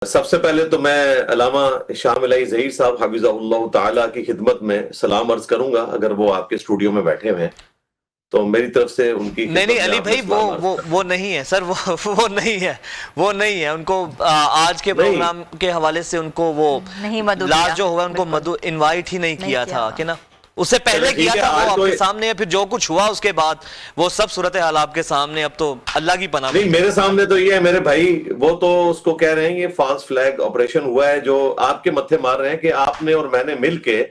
سب سے پہلے تو میں علامہ شام الہی ظہیر صاحب حفظہ اللہ تعالیٰ کی خدمت میں سلام عرض کروں گا، اگر وہ آپ کے اسٹوڈیو میں بیٹھے ہوئے ہیں تو میری طرف سے ان کی نہیں خدمت میں علی آپ بھائی میں سلام عرض کروں وہ نہیں ہے سر، وہ نہیں ہے، وہ نہیں ہے. ان کو آج کے نہیں پروگرام کے حوالے سے ان کو وہ نہیں مدعو لاسٹ کیا، جو ہوا ان کو بالکل انوائٹ ہی نہیں کیا تھا کہ نا. اس سے چلے پہلے کیا ٹھیک ہے. تھا وہ آج آپ تو کے سامنے ہے، پھر جو کچھ ہوا اس کے بعد وہ سب صورتحال آپ کے سامنے. اب تو اللہ کی پناہ نہیں، بن میرے جائے. سامنے تو یہ ہے میرے بھائی، وہ تو اس کو کہہ رہے ہیں یہ فالس فلیگ آپریشن ہوا ہے جو آپ کے متھے مار رہے ہیں کہ آپ نے اور میں نے مل کے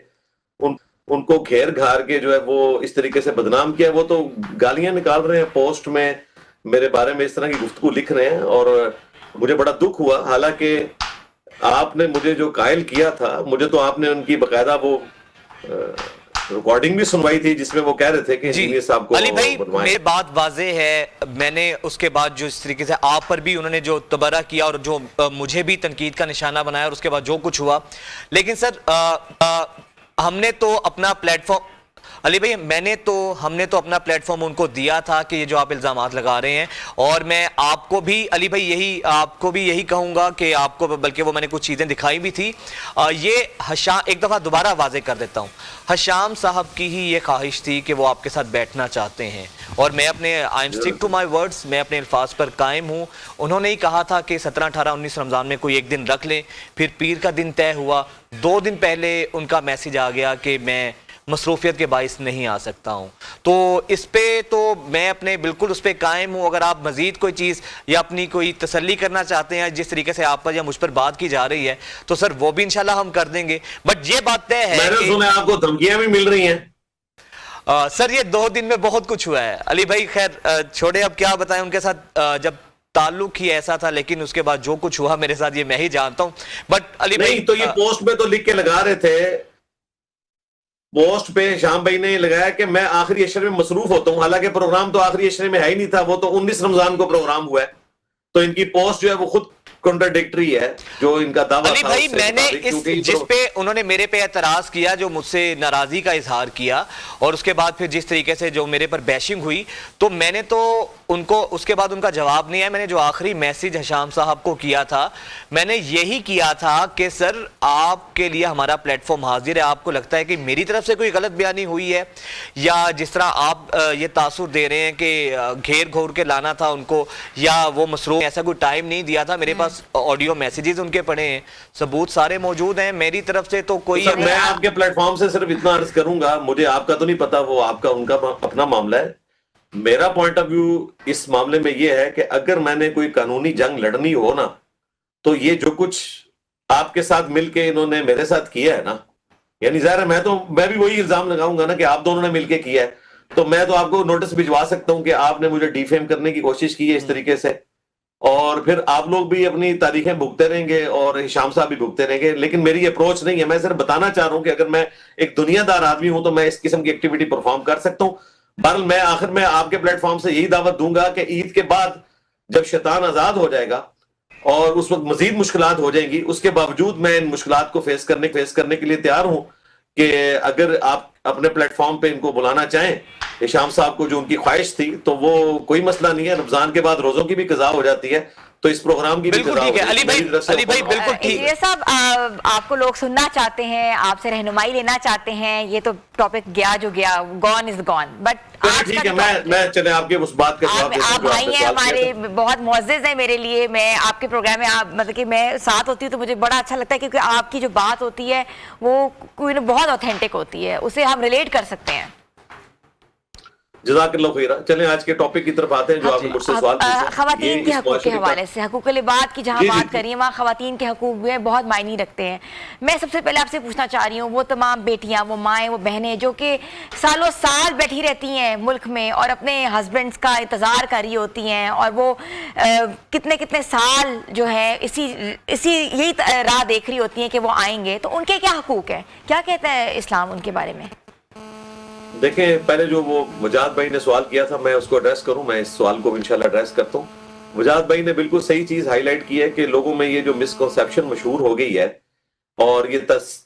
ان کو گھیر گھار کے جو ہے وہ اس طریقے سے بدنام کیا. وہ تو گالیاں نکال رہے ہیں پوسٹ میں، میرے بارے میں اس طرح کی گفتگو لکھ رہے ہیں اور مجھے بڑا دکھ ہوا. حالانکہ آپ نے مجھے جو قائل کیا تھا، مجھے تو آپ نے ان کی باقاعدہ وہ ریکارڈنگ بھی سنوائی تھی جس میں وہ کہہ رہے تھے کہ جی انجینئر صاحب کو علی بھائی بنوائیں. میری بات واضح ہے. میں نے اس کے بعد جو اس طریقے سے آپ پر بھی انہوں نے جو تبرہ کیا اور جو مجھے بھی تنقید کا نشانہ بنایا اور اس کے بعد جو کچھ ہوا، لیکن سر ہم نے تو اپنا پلیٹ فارم علی بھائی ہم نے تو اپنا پلیٹ فارم ان کو دیا تھا کہ یہ جو آپ الزامات لگا رہے ہیں. اور میں آپ کو بھی علی بھائی آپ کو بھی یہی کہوں گا کہ آپ کو، بلکہ وہ میں نے کچھ چیزیں دکھائی بھی تھی. یہ ایک دفعہ دوبارہ واضح کر دیتا ہوں، حشام صاحب کی ہی یہ خواہش تھی کہ وہ آپ کے ساتھ بیٹھنا چاہتے ہیں، اور میں اپنے I am stick to my words, میں اپنے الفاظ پر قائم ہوں. انہوں نے ہی کہا تھا کہ 17 18 19 رمضان میں کوئی ایک دن رکھ لیں. پھر پیر کا دن طے ہوا، 2 دن پہلے ان کا میسج آ گیا کہ میں مصروفیت کے باعث نہیں آ سکتا ہوں. تو اس پہ تو میں اپنے بالکل اس پہ قائم ہوں. اگر آپ مزید کوئی چیز یا اپنی کوئی تسلی کرنا چاہتے ہیں جس طریقے سے آپ پر یا مجھ پر بات کی جا رہی ہے تو سر وہ بھی انشاءاللہ ہم کر دیں گے. بٹ یہ بات طے ہے میں نے کہ سنا آپ کو دھمکیاں بھی مل رہی ہیں. سر یہ 2 دن میں بہت کچھ ہوا ہے علی بھائی. خیر چھوڑے، اب کیا بتائیں. ان کے ساتھ جب تعلق ہی ایسا تھا، لیکن اس کے بعد جو کچھ ہوا میرے ساتھ یہ میں ہی جانتا ہوں. بٹ علی بھائی نہیں تو یہ پوسٹ پہ تو لکھ کے لگا رہے تھے، پوسٹ پہ شام بھائی نے لگایا کہ میں آخری عشرے میں مصروف ہوتا ہوں. حالانکہ پروگرام تو آخری عشرے میں ہے ہی نہیں تھا، وہ تو 19 رمضان کو پروگرام ہوا ہے. تو ان کی پوسٹ جو ہے وہ خود کنٹراڈکٹری ہے جو ان کا دعویٰ علی تھا بھائی. اس سے میں نے مطابق، کیونکہ جس پہ انہوں نے میرے پہ اعتراض کیا، جو مجھ سے ناراضی کا اظہار کیا، اور اس کے بعد پھر جس طریقے سے جو میرے پر بیشنگ ہوئی، تو میں نے تو ان کو اس کے بعد ان کا جواب نہیں ہے. میں نے جو آخری میسج حشام صاحب کو کیا تھا، میں نے یہی کیا تھا کہ سر آپ کے لیے ہمارا پلیٹ فارم حاضر ہے. آپ کو لگتا ہے کہ میری طرف سے کوئی غلط بیانی ہوئی ہے، یا جس طرح آپ یہ تاثر دے رہے ہیں کہ گھیر گھور کے لانا تھا ان کو، یا وہ مصروف، ایسا کوئی ٹائم نہیں دیا تھا. میرے پاس آڈیو میسیجز ان کے پڑے ہیں، ثبوت سارے موجود ہیں. میری طرف سے تو کوئی سر میں آپ کے پلیٹ فارم سے صرف اتنا عرض کروں گا، مجھے آپ کا تو نہیں پتا، وہ آپ کا ان کا اپنا معاملہ ہے. میرا پوائنٹ آف ویو اس معاملے میں یہ ہے کہ اگر میں نے کوئی قانونی جنگ لڑنی ہو نا، تو یہ جو کچھ آپ کے ساتھ مل کے انہوں نے میرے ساتھ کیا ہے نا، یعنی ظاہر ہے میں بھی وہی الزام لگاؤں گا نا کہ آپ دونوں نے مل کے کیا ہے. تو میں تو آپ کو نوٹس بھجوا سکتا ہوں کہ آپ نے مجھے ڈیفیم کرنے کی کوشش کی ہے اس طریقے سے، اور پھر آپ لوگ بھی اپنی تاریخیں بھگتے رہیں گے اور ہشام صاحب بھی بھگتے رہیں گے. لیکن میری اپروچ نہیں ہے. میں صرف بتانا چاہ رہا ہوں کہ اگر میں ایک دنیا دار آدمی ہوں تو میں اس قسم کی ایکٹیویٹی پرفارم کر سکتا ہوں. بہرحال میں آخر میں آپ کے پلیٹ فارم سے یہی دعوت دوں گا کہ عید کے بعد جب شیطان آزاد ہو جائے گا اور اس وقت مزید مشکلات ہو جائیں گی، اس کے باوجود میں ان مشکلات کو فیس کرنے کے لیے تیار ہوں کہ اگر آپ اپنے پلیٹ فارم پہ ان کو بلانا چاہیں، ہشام صاحب کو جو ان کی خواہش تھی، تو وہ کوئی مسئلہ نہیں ہے. رمضان کے بعد روزوں کی بھی قضا ہو جاتی ہے، تو اس پروگرام کی بھی بالکل قضا ہو ٹھیک ہے. جاتی ہے. علی بھائی بالکل ٹھیک. انجینئر صاحب آپ کو لوگ سننا چاہتے ہیں، آپ سے رہنمائی لینا چاہتے ہیں. یہ تو ٹاپک گیا جو گیا، گون از گون. بٹ ٹھیک ہے، میں چلیں آپ کے اس بات کا جواب دیتا ہوں. آپ بھائی ہیں ہمارے، بہت معزز ہیں میرے لیے. میں آپ کے پروگرام میں مطلب کہ میں ساتھ ہوتی ہوں تو مجھے بڑا اچھا لگتا ہے، کیونکہ آپ کی جو بات ہوتی ہے وہ کوئی بہت اوتھینٹک ہوتی ہے، اسے ہم ریلیٹ کر سکتے ہیں. جزاک اللہ خیرہ. چلیں آج کے ٹاپک کی طرف آتے ہیں جو آپ نے مجھ سے سوال پوچھا. خواتین کے حقوق کے حوالے سے، حقوق لباد کی جہاں بات کر رہی ہیں وہاں خواتین کے حقوق بھی بہت معنی رکھتے ہیں. میں سب سے پہلے آپ سے پوچھنا چاہ رہی ہوں، وہ تمام بیٹیاں، وہ مائیں، وہ بہنیں جو کہ سالوں سال بیٹھی رہتی ہیں ملک میں اور اپنے ہسبینڈز کا انتظار کر رہی ہوتی ہیں، اور وہ کتنے سال جو ہے اسی یہی راہ دیکھ رہی ہوتی ہیں کہ وہ آئیں گے، تو ان کے کیا حقوق ہیں؟ کیا کہتا ہے اسلام ان کے بارے میں؟ دیکھیں، پہلے جو وہ وجاد بھائی نے سوال کیا تھا میں اس کو ایڈریس کروں. میں اس سوال کو انشاءاللہ ایڈریس کرتا ہوں. وجاد بھائی نے بالکل صحیح چیز ہائی لائٹ کی ہے کہ لوگوں میں یہ جو مسکنسیپشن مشہور ہو گئی ہے اور یہ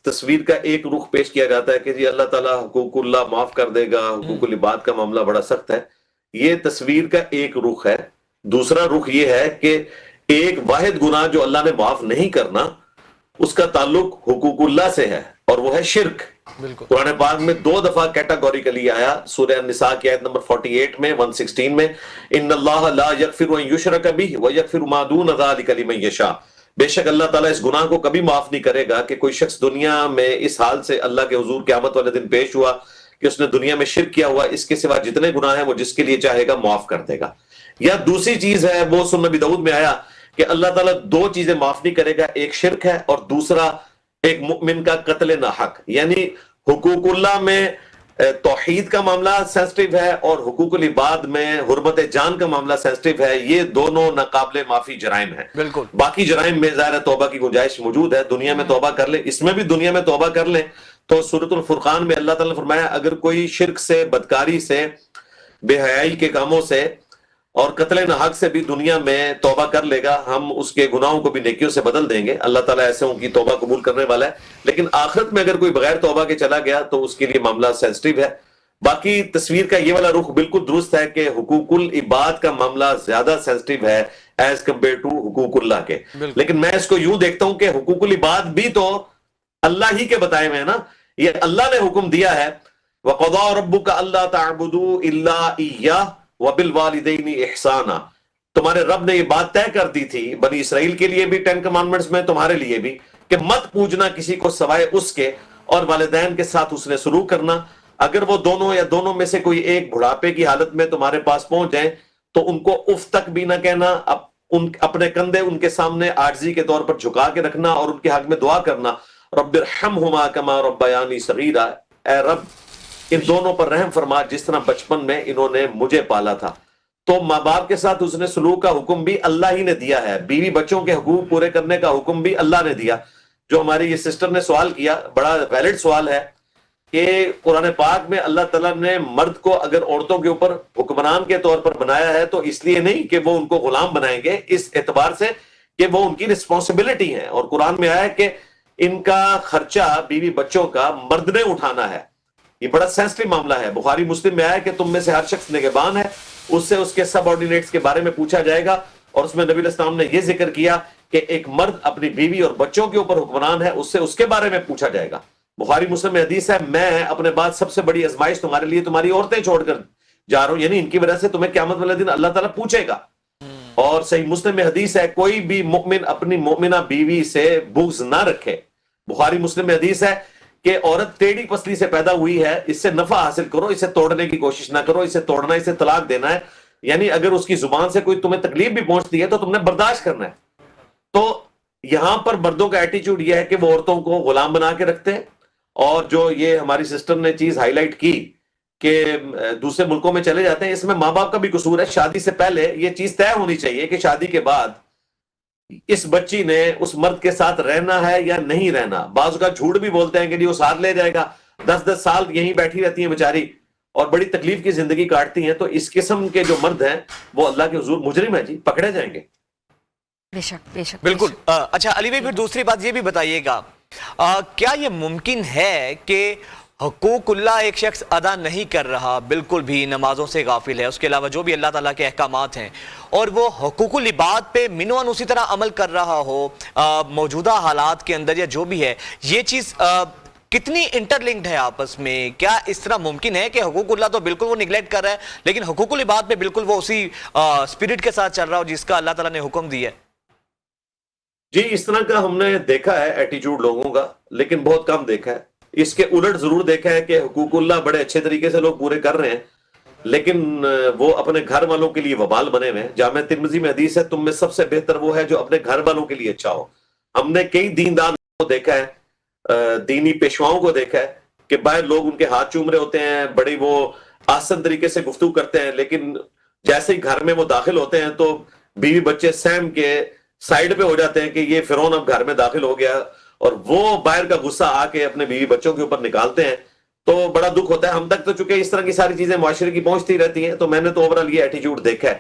تصویر کا ایک رخ پیش کیا جاتا ہے کہ جی اللہ تعالیٰ حقوق اللہ معاف کر دے گا، حقوق العباد کا معاملہ بڑا سخت ہے. یہ تصویر کا ایک رخ ہے. دوسرا رخ یہ ہے کہ ایک واحد گناہ جو اللہ نے معاف نہیں کرنا اس کا تعلق حقوق اللہ سے ہے اور وہ ہے شرک. بالکل. قرآن پاک میں 2 دفعہ کیٹاگوریکلی آیا, سورہ النساء کی آیت نمبر 48 میں 116 میں, ان اللہ لا یغفر ان یشرک بہ ویغفر ما دون ذلک لمن یشاء, بے شک اللہ تعالیٰ اس گناہ کو کبھی معاف نہیں کرے گا کہ کوئی شخص دنیا میں اس حال سے اللہ کے حضور قیامت والے دن پیش ہوا کہ اس نے دنیا میں شرک کیا ہوا, اس کے سوا جتنے گناہ ہیں وہ جس کے لیے چاہے گا معاف کر دے گا. یا دوسری چیز ہے وہ سنن نبی داؤد میں آیا کہ اللہ تعالیٰ 2 چیزیں معاف نہیں کرے گا, ایک شرک ہے اور دوسرا ایک مؤمن کا قتل ناحق. یعنی حقوق اللہ میں توحید کا معاملہ سینسٹیو ہے اور حقوق العباد میں حرمت جان کا معاملہ سینسٹیو ہے. یہ دونوں ناقابل معافی جرائم ہیں. بالکل. باقی جرائم میں ظاہر توبہ کی گنجائش موجود ہے, دنیا میں توبہ کر لیں, اس میں بھی دنیا میں توبہ کر لیں. تو سورۃ الفرقان میں اللہ تعالیٰ نے فرمایا اگر کوئی شرک سے, بدکاری سے, بے حیائی کے کاموں سے اور قتل ناحق سے بھی دنیا میں توبہ کر لے گا, ہم اس کے گناہوں کو بھی نیکیوں سے بدل دیں گے. اللہ تعالیٰ ایسے ان کی توبہ قبول کرنے والا ہے. لیکن آخرت میں اگر کوئی بغیر توبہ کے چلا گیا تو اس کے لیے معاملہ سینسٹیو ہے. باقی تصویر کا یہ والا رخ بالکل درست ہے کہ حقوق العباد کا معاملہ زیادہ سینسٹیو ہے ایز کمپیئر ٹو حقوق اللہ کے. لیکن میں اس کو یوں دیکھتا ہوں کہ حقوق العباد بھی تو اللہ ہی کے بتائے ہوئے ہیں نا, یہ اللہ نے حکم دیا ہے وَقَضَىٰ رَبُّكَ أَلَّا تَعْبُدُوا إِلَّا إِيَّاهُ وَبِالْوَالِدَيْنِ إِحْسَانًا. تمہارے رب نے یہ بات طے کر دی تھی بنی اسرائیل کے لیے بھی 10 کمانڈمنٹس میں, تمہارے لیے بھی, کہ مت پوجنا کسی کو سوائے اس کے, اور والدین کے ساتھ اس نے سلوک کرنا. اگر وہ دونوں یا دونوں میں سے کوئی ایک بڑھاپے کی حالت میں تمہارے پاس پہنچ جائیں تو ان کو اف تک بھی نہ کہنا, اپنے کندھے ان کے سامنے عاجزی کے طور پر جھکا کے رکھنا اور ان کے حق میں دعا کرنا, رب ارحمہما کما ربیانی صغیرا, اے رب ان دونوں پر رحم فرما جس طرح بچپن میں انہوں نے مجھے پالا تھا. تو ماں باپ کے ساتھ اس نے سلوک کا حکم بھی اللہ ہی نے دیا ہے. بیوی بچوں کے حقوق پورے کرنے کا حکم بھی اللہ نے دیا. جو ہماری یہ سسٹر نے سوال کیا, بڑا ویلڈ سوال ہے کہ قرآن پاک میں اللہ تعالیٰ نے مرد کو اگر عورتوں کے اوپر حکمران کے طور پر بنایا ہے تو اس لیے نہیں کہ وہ ان کو غلام بنائیں گے, اس اعتبار سے کہ وہ ان کی رسپانسبلٹی ہے. اور قرآن میں آیا ہے کہ ان کا خرچہ بیوی بچوں کا مرد نے اٹھانا ہے. یہ بڑا سینسٹیو معاملہ ہے. بخاری مسلم میں آیا کہ تم میں سے ہر شخص نگہبان ہے, اس سے اس کے سب آرڈینیٹس کے بارے میں پوچھا جائے گا. اور اس میں نبی علیہ السلام نے یہ ذکر کیا کہ ایک مرد اپنی بیوی اور بچوں کے اوپر حکمران ہے, اس سے اس کے بارے میں پوچھا جائے گا. بخاری مسلم میں حدیث ہے, میں اپنے بعد سب سے بڑی آزمائش تمہارے لیے تمہاری عورتیں چھوڑ کر جا رہا ہوں, یعنی ان کی وجہ سے تمہیں قیامت والے دن اللہ تعالیٰ پوچھے گا. اور صحیح مسلم میں حدیث ہے, کوئی بھی مؤمن اپنی مؤمنہ بیوی سے بغض نہ رکھے. بخاری مسلم میں حدیث ہے کہ عورت ٹیڑھی پسلی سے پیدا ہوئی ہے, اس سے نفع حاصل کرو, اسے توڑنے کی کوشش نہ کرو, اسے توڑنا, اسے طلاق دینا ہے. یعنی اگر اس کی زبان سے کوئی تمہیں تکلیف بھی پہنچتی ہے تو تم نے برداشت کرنا ہے. تو یہاں پر مردوں کا ایٹیچیوڈ یہ ہے کہ وہ عورتوں کو غلام بنا کے رکھتے ہیں. اور جو یہ ہماری سسٹر نے چیز ہائی لائٹ کی کہ دوسرے ملکوں میں چلے جاتے ہیں, اس میں ماں باپ کا بھی قصور ہے. شادی سے پہلے یہ چیز طے ہونی چاہیے کہ شادی کے بعد اس بچی نے اس مرد کے ساتھ رہنا ہے یا نہیں رہنا. بعض کا جھوٹ بھی بولتے ہیں کہ جی وہ ساتھ لے جائے گا, 10 سال یہیں بیٹھی رہتی ہیں بیچاری اور بڑی تکلیف کی زندگی کاٹتی ہیں. تو اس قسم کے جو مرد ہیں وہ اللہ کے حضور مجرم ہیں جی, پکڑے جائیں گے. بے شک بے شک. بالکل. اچھا علی بھائی, پھر دوسری بات یہ بھی بتائیے گا, کیا یہ ممکن ہے کہ حقوق اللہ ایک شخص ادا نہیں کر رہا, بالکل بھی نمازوں سے غافل ہے, اس کے علاوہ جو بھی اللہ تعالیٰ کے احکامات ہیں, اور وہ حقوق العباد پہ منوان اسی طرح عمل کر رہا ہو موجودہ حالات کے اندر یا جو بھی ہے, یہ چیز کتنی انٹر لنکڈ ہے آپس میں؟ کیا اس طرح ممکن ہے کہ حقوق اللہ تو بالکل وہ نگلیکٹ کر رہا ہے لیکن حقوق العباد پہ بالکل وہ اسی اسپرٹ کے ساتھ چل رہا ہو جس کا اللہ تعالیٰ نے حکم دیا ہے؟ جی اس طرح کا ہم نے دیکھا ہے ایٹیچیوڈ لوگوں کا, لیکن بہت کم دیکھا ہے. اس کے الٹ ضرور دیکھا ہے کہ حقوق اللہ بڑے اچھے طریقے سے لوگ پورے کر رہے ہیں, لیکن وہ اپنے گھر والوں کے لیے وبال بنے ہوئے ہیں. جامع ترمذی میں حدیث ہے, تم میں سب سے بہتر وہ ہے جو اپنے گھر والوں کے لیے اچھا ہو. ہم نے کئی دیندار کو دیکھا ہے, دینی پیشواؤں کو دیکھا ہے کہ باہر لوگ ان کے ہاتھ چوم رہے ہوتے ہیں, بڑی وہ آسن طریقے سے گفتگو کرتے ہیں, لیکن جیسے ہی گھر میں وہ داخل ہوتے ہیں تو بیوی بچے سہم کے سائیڈ پہ ہو جاتے ہیں کہ یہ فرعون اب گھر میں داخل ہو گیا, اور وہ باہر کا غصہ آ کے اپنے بیوی بچوں کے اوپر نکالتے ہیں. تو بڑا دکھ ہوتا ہے. ہم تک تو چونکہ اس طرح کی ساری چیزیں معاشرے کی پہنچتی رہتی ہیں, تو میں نے تو اوورال یہ ایٹیچیوڈ دیکھا ہے.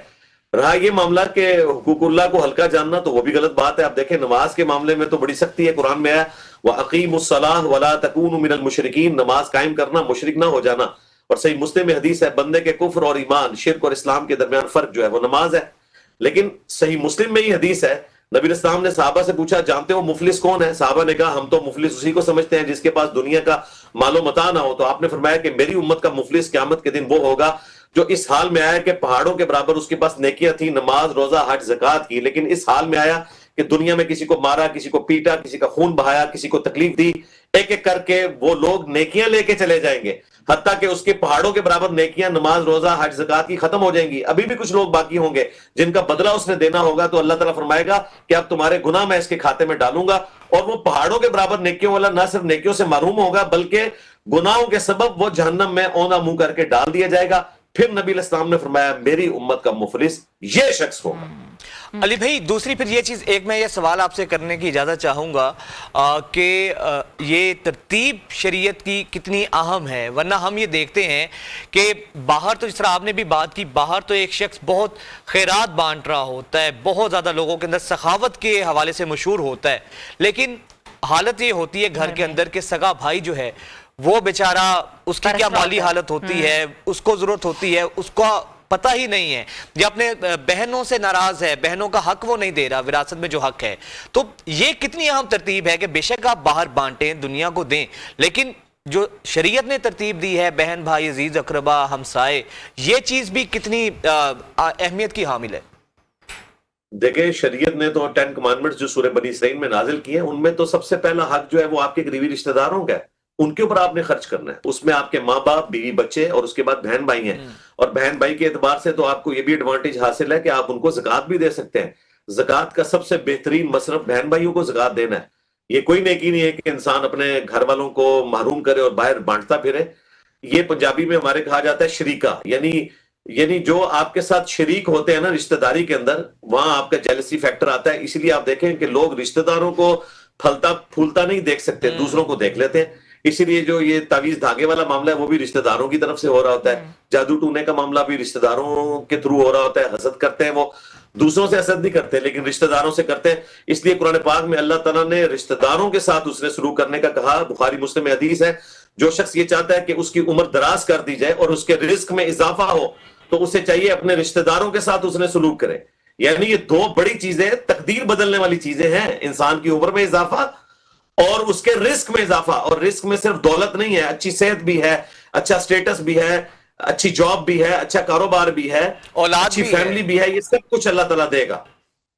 رہا یہ معاملہ کہ حقوق اللہ کو ہلکا جاننا, تو وہ بھی غلط بات ہے. آپ دیکھیں نماز کے معاملے میں تو بڑی سختی ہے. قرآن میں آیا وَأَقِيمُوا الصَّلَاةَ وَلَا تَكُونُوا مِنَ الْمُشْرِكِينَ, نماز قائم کرنا, مشرک نہ ہو جانا. اور صحیح مسلم میں حدیث ہے, بندے کے کفر اور ایمان, شرک اور اسلام کے درمیان فرق جو ہے وہ نماز ہے. لیکن صحیح مسلم میں یہ حدیث ہے, نبی الاسلام نے صحابہ سے پوچھا جانتے ہو مفلس کون ہے؟ صحابہ نے کہا ہم تو مفلس اسی کو سمجھتے ہیں جس کے پاس دنیا کا مال و متاع نہ ہو. تو آپ نے فرمایا کہ میری امت کا مفلس قیامت کے دن وہ ہوگا جو اس حال میں آیا کہ پہاڑوں کے برابر اس کے پاس نیکیاں تھیں, نماز روزہ حج زکوٰۃ کی, لیکن اس حال میں آیا کہ دنیا میں کسی کو مارا, کسی کو پیٹا, کسی کا خون بہایا, کسی کو تکلیف دی. ایک ایک کر کے وہ لوگ نیکیاں لے کے چلے جائیں گے, حتیٰ کہ اس کے پہاڑوں کے برابر نیکیاں نماز روزہ حج زکوٰۃ کی ختم ہو جائیں گی. ابھی بھی کچھ لوگ باقی ہوں گے جن کا بدلہ اس نے دینا ہوگا. تو اللہ تعالیٰ فرمائے گا کہ اب تمہارے گناہ میں اس کے کھاتے میں ڈالوں گا, اور وہ پہاڑوں کے برابر نیکیوں والا نہ صرف نیکیوں سے محروم ہوگا بلکہ گناہوں کے سبب وہ جہنم میں اونا منہ کر کے ڈال دیا جائے گا. پھر نبی علیہ السلام نے فرمایا میری امت کا مفلس یہ شخص ہوگا. علی بھائی دوسری پھر یہ چیز, ایک میں یہ سوال آپ سے کرنے کی اجازت چاہوں گا کہ یہ ترتیب شریعت کی کتنی اہم ہے, ورنہ ہم یہ دیکھتے ہیں کہ باہر تو جس طرح آپ نے بھی بات کی, باہر تو ایک شخص بہت خیرات بانٹ رہا ہوتا ہے, بہت زیادہ لوگوں کے اندر سخاوت کے حوالے سے مشہور ہوتا ہے, لیکن حالت یہ ہوتی ہے گھر کے اندر کہ سگا بھائی جو ہے وہ بیچارہ, اس کی کیا مالی حالت ہوتی ہے, اس کو ضرورت ہوتی ہے, اس کا پتہ ہی نہیں ہے, یا اپنے بہنوں سے ناراض ہے, بہنوں کا حق وہ نہیں دے رہا, وراثت میں جو حق ہے. تو یہ کتنی اہم ترتیب ہے کہ بے شک آپ باہر بانٹیں, دنیا کو دیں, لیکن جو شریعت نے ترتیب دی ہے بہن بھائی عزیز اقربا ہمسائے, یہ چیز بھی کتنی اہمیت کی حامل ہے. دیکھیں شریعت نے تو 10 کمانڈمنٹس جو سورہ بنی اسرائیل میں نازل کی ہیں ان میں تو سب سے پہلا حق جو ہے وہ آپ کے قریبی رشتہ داروں کا ہے, ان کے اوپر آپ نے خرچ کرنا ہے. اس میں آپ کے ماں باپ, بیوی بچے, اور اس کے بعد بہن بھائی ہیں. اور بہن بھائی کے اعتبار سے تو آپ کو یہ بھی ایڈوانٹیج حاصل ہے کہ آپ ان کو زکوٰۃ بھی دے سکتے ہیں. زکوٰۃ کا سب سے بہترین مصرف بہن بھائیوں کو زکوٰۃ دینا ہے. یہ کوئی نیکی نہیں ہے کہ انسان اپنے گھر والوں کو محروم کرے اور باہر بانٹتا پھرے. یہ پنجابی میں ہمارے کہا جاتا ہے شریکہ, یعنی جو آپ کے ساتھ شریک ہوتے ہیں نا رشتہ داری کے اندر, وہاں آپ کا جیلسی فیکٹر آتا ہے. اسی لیے آپ دیکھیں کہ لوگ رشتہ داروں کو پھلتا پھولتا نہیں دیکھ سکتے, دوسروں کو دیکھ لیتے ہیں. اسی لیے جو یہ تعویذ دھاگے والا معاملہ ہے وہ بھی رشتہ داروں کی طرف سے ہو رہا ہوتا ہے. جادو ٹونے کا معاملہ بھی رشتہ داروں کے تھرو ہو رہا ہوتا ہے. حسد کرتے ہیں, وہ دوسروں سے حسد نہیں کرتے لیکن رشتہ داروں سے کرتے ہیں. اس لیے قرآن پاک میں اللہ تعالیٰ نے رشتہ داروں کے ساتھ اس نے سلوک کرنے کا کہا. بخاری مسلم میں حدیث ہے, جو شخص یہ چاہتا ہے کہ اس کی عمر دراز کر دی جائے اور اس کے رزق میں اضافہ ہو تو اسے چاہیے اپنے رشتہ داروں کے ساتھ اس نے سلوک کرے. یعنی یہ دو بڑی چیزیں, تقدیر بدلنے والی چیزیں ہیں, انسان کی عمر میں اضافہ اور اس کے رزق میں اضافہ. اور رزق میں صرف دولت نہیں ہے, اچھی صحت بھی ہے, اچھا سٹیٹس بھی ہے, اچھی جاب بھی ہے, اچھا کاروبار بھی ہے, اولاد اچھی بھی فیملی بھی ہے. یہ سب کچھ اللہ تعالیٰ دے گا.